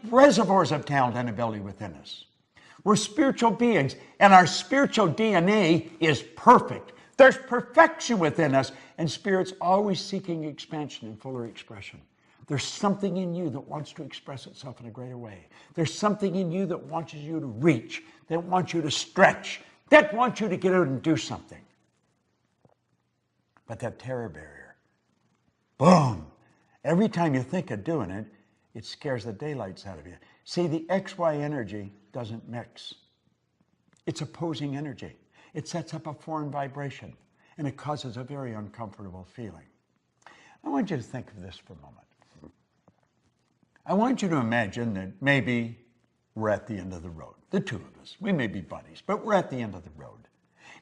reservoirs of talent and ability within us. We're spiritual beings, and our spiritual DNA is perfect. There's perfection within us, and Spirit's always seeking expansion and fuller expression. There's something in you that wants to express itself in a greater way. There's something in you that wants you to reach, that wants you to stretch, that wants you to get out and do something. But that terror barrier, boom, every time you think of doing it, it scares the daylights out of you. See, the XY energy doesn't mix. It's opposing energy. It sets up a foreign vibration, and it causes a very uncomfortable feeling. I want you to think of this for a moment. I want you to imagine that maybe we're at the end of the road. The two of us. We may be buddies, but we're at the end of the road.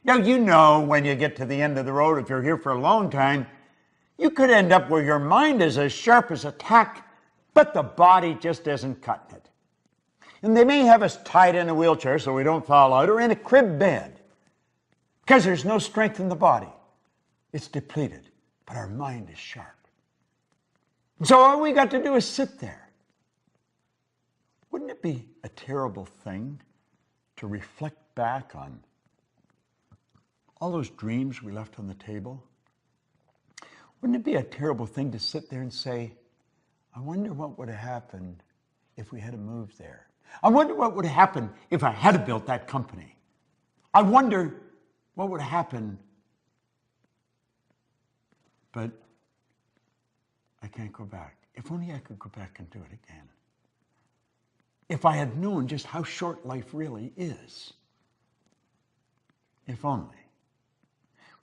Now, you know when you get to the end of the road, if you're here for a long time, you could end up where your mind is as sharp as a tack, but the body just isn't cutting it. And they may have us tied in a wheelchair so we don't fall out, or in a crib bed, because there's no strength in the body. It's depleted, but our mind is sharp. So all we got to do is sit there. Wouldn't it be a terrible thing to reflect back on all those dreams we left on the table? Wouldn't it be a terrible thing to sit there and say, I wonder what would have happened if we had moved there? I wonder what would have happened if I had built that company. I wonder what would have happened, but I can't go back. If only I could go back and do it again. If I had known just how short life really is. If only.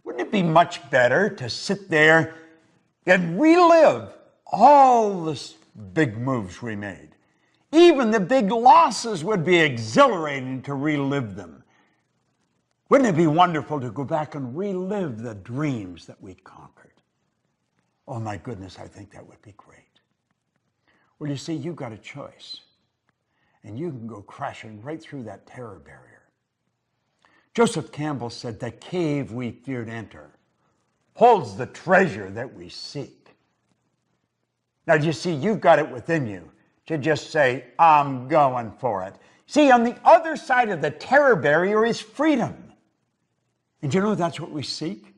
Wouldn't it be much better to sit there and relive all the big moves we made? Even the big losses would be exhilarating to relive them. Wouldn't it be wonderful to go back and relive the dreams that we conquered? Oh my goodness, I think that would be great. Well, you see, you've got a choice. And you can go crashing right through that terror barrier. Joseph Campbell said, the cave we fear to enter holds the treasure that we seek. Now, you see, you've got it within you to just say, I'm going for it. See, on the other side of the terror barrier is freedom. And you know that's what we seek?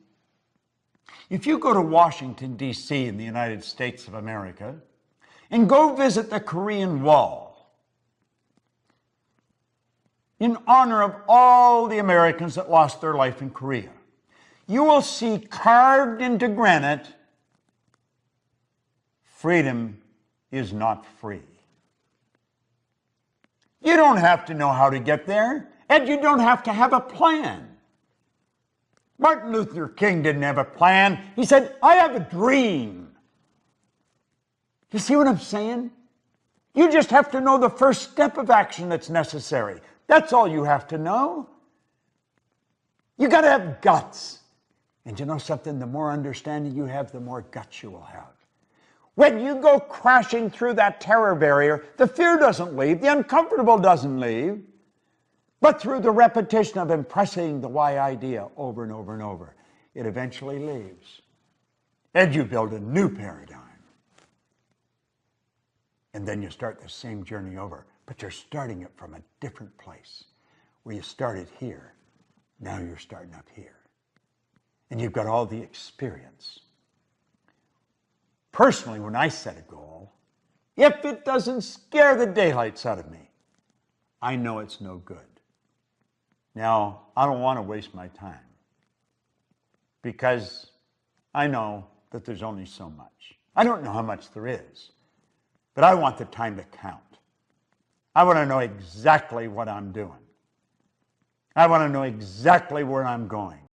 If you go to Washington, D.C. in the United States of America and go visit the Korean Wall, in honor of all the Americans that lost their life in Korea, you will see carved into granite, freedom is not free. You don't have to know how to get there, and you don't have to have a plan. Martin Luther King didn't have a plan. He said, I have a dream. You see what I'm saying? You just have to know the first step of action that's necessary. That's all you have to know. You got to have guts. And you know something? The more understanding you have, the more guts you will have. When you go crashing through that terror barrier, the fear doesn't leave, the uncomfortable doesn't leave, but through the repetition of impressing the why idea over and over and over, it eventually leaves. And you build a new paradigm. And then you start the same journey over. But you're starting it from a different place. Where you started here, now you're starting up here. And you've got all the experience. Personally, when I set a goal, if it doesn't scare the daylights out of me, I know it's no good. Now, I don't want to waste my time because I know that there's only so much. I don't know how much there is, but I want the time to count. I want to know exactly what I'm doing. I want to know exactly where I'm going.